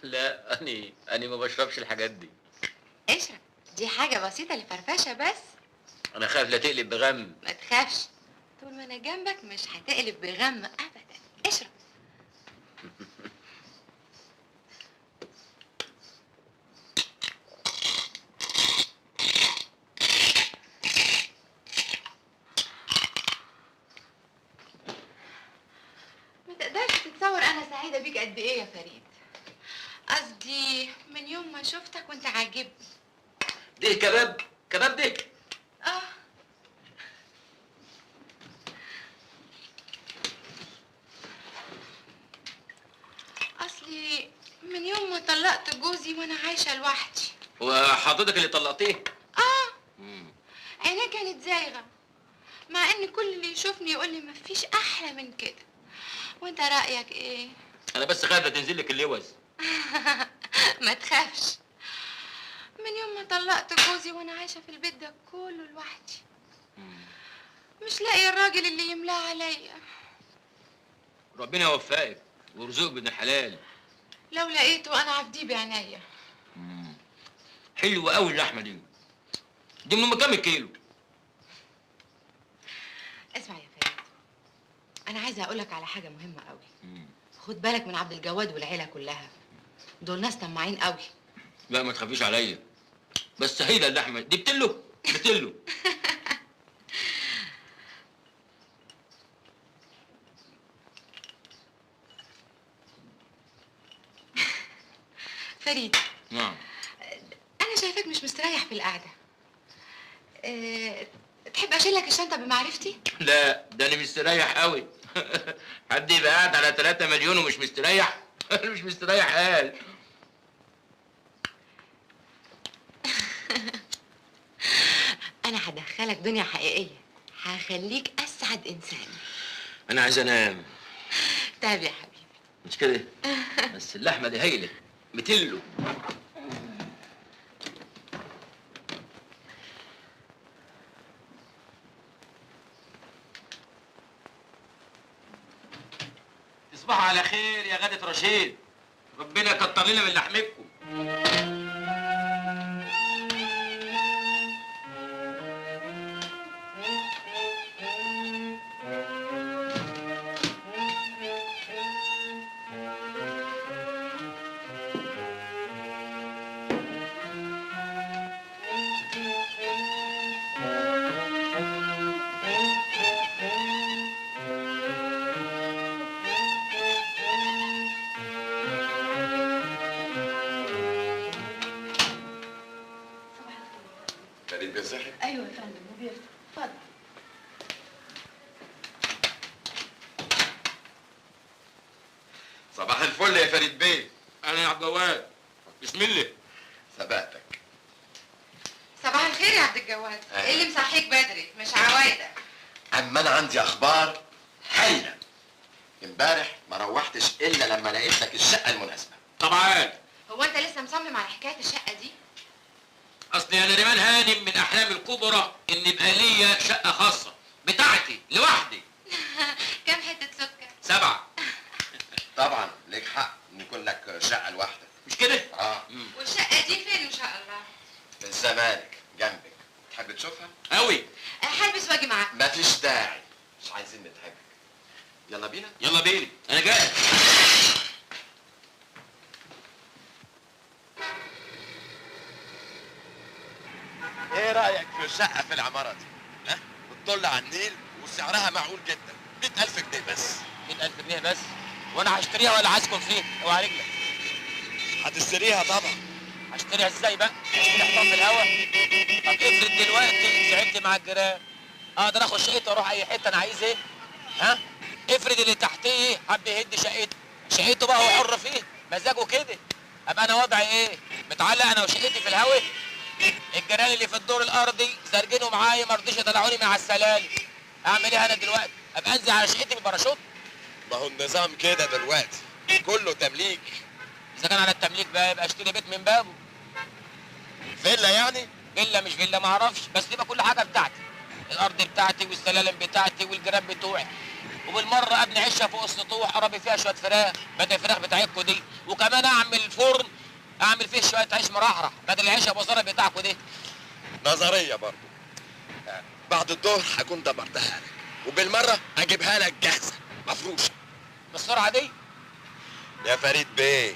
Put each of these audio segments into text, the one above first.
لا أنا ما بشربش الحاجات دي. اشرب، دي حاجة بسيطة لفرفشة بس. أنا خايف لا تقلب بغم. ما تخافش، طول ما أنا جنبك مش هتقلب بغم أبدا. اشرب. ما تقدرش تتصور أنا سعيدة بيك قد إيه يا فريد. قصدي من يوم ما شفتك وأنت عاجبني. ده كباب؟ كباب ده؟ آه. أصلي من يوم ما طلقت جوزي وأنا عايشة لوحدي. وحضرتك اللي طلقتيه؟ آه. عينيه كانت زايغة، مع إن كل اللي يشوفني يقول لي مفيش أحلى من كده. وأنت رأيك إيه؟ أنا بس خايف لا تنزل لك اللوز. ما تخافش، من يوم ما طلقت جوزي وأنا عايشة في البيت ده كله لوحدي، مش لاقي الراجل اللي يملاه عليا. ربنا يوفقك ويرزقك بابن حلال. لو لقيته أنا عبديه بعينيا. حلوة قوي اللحمة دي. دي من كام كيلو؟ اسمع يا فريد، أنا عايزة أقولك على حاجة مهمة قوي. خد بالك من عبد الجواد والعيلة كلها، دول ناس طماعين قوي. لا ما تخافيش عليا، بس هيدا اللحمة دي بتلو بتلو. فريد. نعم. أنا شايفاك مش مستريح في القعدة. تحب أشيل لك الشنطة بمعرفتي؟ لا ده أنا مستريح قوي. حد يبقى قاعد على 3 مليون ومش مستريح؟ أنا مش مستريح قال. أنا هدخلك دنيا حقيقية، هخليك أسعد إنسان. أنا عايز أنام. طيب يا حبيبي. مش كده؟ بس اللحمة دي هايلة بتلو. تصبحوا على خير يا غادة رشيد، ربنا يكتر لنا من لحمكم. فريد بيصحي؟ أيوة يا فندم، وبيفتح. اتفضل. صباح الفل يا فريد بيه. أنا يا عبد الجواد، بسم الله. سبقتك. صباح الخير يا عبد الجواد. إيه اللي مصحيك بدري؟ مش عوايدك. اما انا عندي اخبار هايله. امبارح ما روحتش الا لما لقيت لك الشقه المناسبه. طبعا. هو أنت لسه مصمم على حكاية الشقة دي؟ أصلي أنا ريمان هانم من أحلامي الكبرى إن يبقى ليا شقة خاصة بتاعتي لوحدي. كم حتة سكر؟ 7. طبعا ليك حق ان يكون لك شقه لوحدك. مش كده؟ والشقة دي فين إن شاء الله؟ في الزمالك جنبك. تحب تشوفها؟ أوي. هلبس واجي معاك. مفيش داعي، مش عايزين نتهاجم. يلا بينا؟ يلا بينا، أنا جاهز. ايه رايك في الشقه في العماره دي؟ ها؟ بتطل على النيل وسعرها معقول جدا، 100,000 جنيه بس. 100,000 جنيه بس؟ وأنا هشتريها ولا هسكن فيها؟ اوعى رجلك. هتشتريها طبعا. هشتريها ازاي بقى؟ هشتري حطام في الهوا؟ طب افرض دلوقتي زعلت مع الجيران، اقدر اخد شقتي واروح اي حته انا عايز ايه؟ ها؟ افرض اللي تحتيه حب يهد شقته بقى هو حر فيه، مزاجه كده. ابقى انا وضعي ايه؟ متعلق انا وشقتي في الهوا؟ الجيران اللي في الدور الارضي سارجينه معايا ما رضيش يطلعوني مع السلالم. اعمل ايه انا دلوقتي؟ ابقى انزل على شقتي بالباراشوت؟ ما هو النظام كده دلوقتي، كله تمليك. اذا كان على التمليك بقى يبقى اشتري بيت من بابه. فيلا يعني؟ فيلا مش فيلا ما اعرفش، بس يبقى كل حاجه بتاعتي. الارض بتاعتي والسلالم بتاعتي والجيران بتوعي. وبالمره ابني عشه فوق السطوح اربي فيها شويه فراخ بدل الفراخ بتاعتكم دي، وكمان اعمل فرن اعمل فيه شويه عيش مرحرح بدل العيش ابو زرع بتاعكم دي. نظريه برضه. بعد الظهر هكون دبرتها لك، وبالمره اجيبها لك جاهزه مفروشه. بالسرعه دي؟ يا فريد بيه،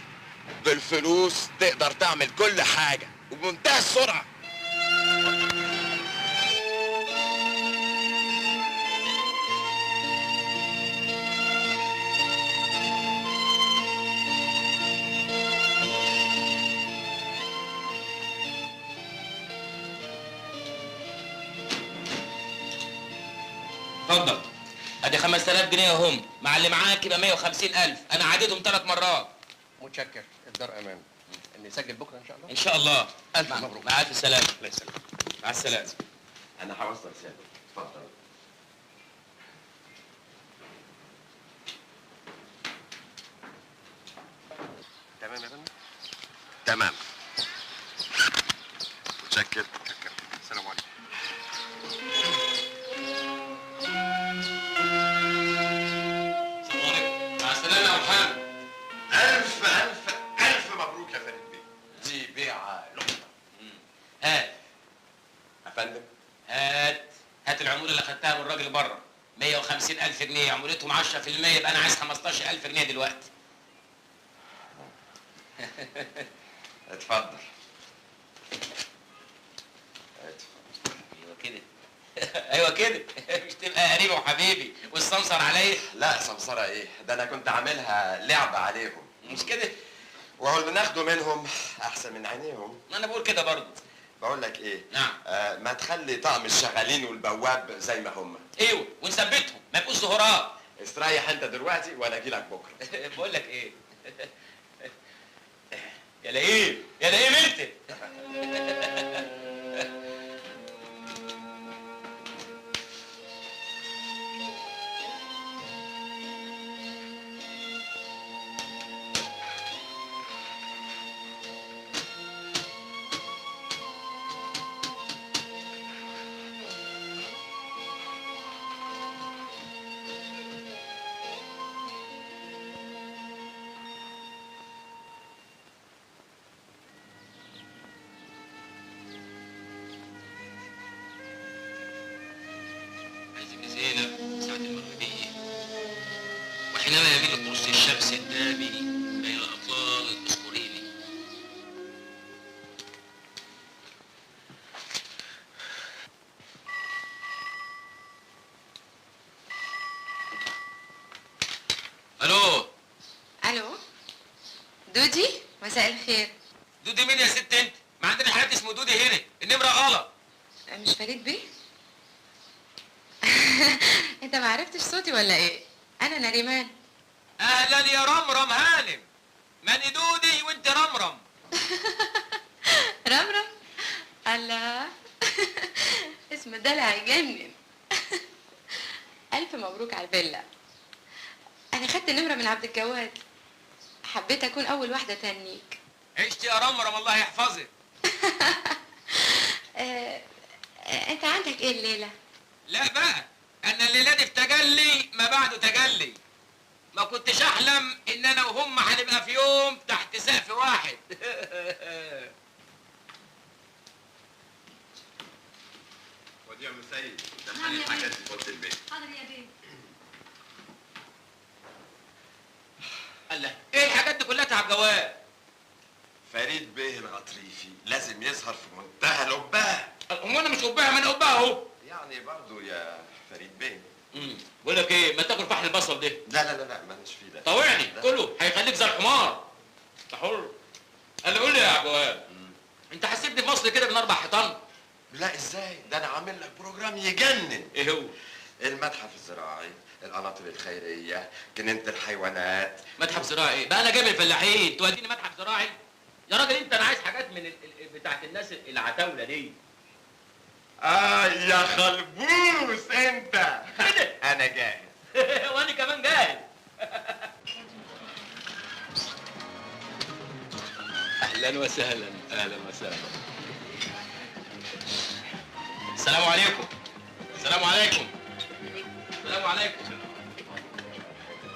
بالفلوس تقدر تعمل كل حاجه وبمنتهى السرعه. اتفضل. ادي 5000 جنيه اهم، مع اللي معاك يبقى 150,000، انا عديتهم 3 مرات. متشكر. الدار امان. نسجل بكره ان شاء الله. ان شاء الله. الف مبروك. مع الف سلامه. الله يسلمك. مع السلامه. انا هوصل رساله. اتفضل. تمام يا فندم؟ تمام. متشكر. السلام عليكم. السلام عليكم. مع السلامه يا محمد. ألف ألف ألف مبروك يا فريد بيه. دي بيعة لقطة. هات. يا فندم. هات العموله اللي خدتها من الراجل بره، 150,000 جنيه، عمولتهم 10%، يبقى انا عايز 15,000 جنيه دلوقتي. اتفضل. ايوه كده. ايوه كده. مش تبقى قريبي وحبيبي والسمسر عليا؟ لا سمسرة ايه؟ ده انا كنت عاملها لعبة عليهم. مش كده؟ وهو اللي ناخده منهم احسن من عينيهم. ما انا بقول كده برضه. بقول لك ايه؟ نعم. ما تخلي طقم الشغالين والبواب زي ما هم. ايوه، ونثبتهم ما يبقوش ظهورات. استريح انت دلوقتي وانا اجي لك بكره. بقول لك ايه؟ يا لئيم يا لئيم انت. زينب ساعة المغربية، وحينما يميل قرص الشمس الدامي بين الأطلال اذكريني. ألو. الو دودي، مساء الخير. دودي مين يا ست أنت؟ ما عندنا حد اسمه دودي هنا، النمرة غلط. مش فريد بيه؟ انت ما عرفتش صوتي ولا ايه؟ انا نريمان. أهلا يا رمرم هانم، ماني دودي وأنت رمرم. رمرم؟ الله. اسم دلع يجنن. الف مبروك على الفيلا. انا خدت النمره من عبد الجواد، حبيت اكون اول واحده تهنيك. عشت يا رمرم الله يحفظك. انت عندك ايه الليله؟ لا بقى، أنا الليلة دي في تجلي ما بعده تجلي. ما كنتش أحلم إن أنا وهم هنبقى في يوم تحت سقف واحد. ودي يا مسيد. نعم يا الحاجات بيه. في اوضه البيت. حاضر يا بيه. الله، إيه الحاجات دي كلها تعب جواد؟ فريد بيه الغطريفي لازم يظهر في منتهى الأبهة. أمال أنا مش قبها، ما أنا قبها أهو. يعني برضه يا فريد بيه. بقول لك إيه، ما تاكل فحل البصل ده. لا مالناش فيه ده. طوعني ده. كله هيخليك زي الحمار. أنت حر. قال قول لي يا جواد، أنت حسيبني في مصر كده من 4 حيطان؟ لا ازاي؟ ده انا عامل لك بروجرام يجنن. إيه هو؟ المتحف الزراعي، القناطر الخيريه، جنينه الحيوانات. متحف زراعي إيه؟ بقى أنا جاي من الفلاحين، توديني متحف زراعي؟ يا راجل أنت، أنا عايز حاجات من بتاعت الناس العتاولة دي. يا خلبوس انت. كده. انا جاهز. وأنا كمان جاهز. اهلا وسهلا. اهلا وسهلا. السلام عليكم. السلام عليكم. السلام عليكم.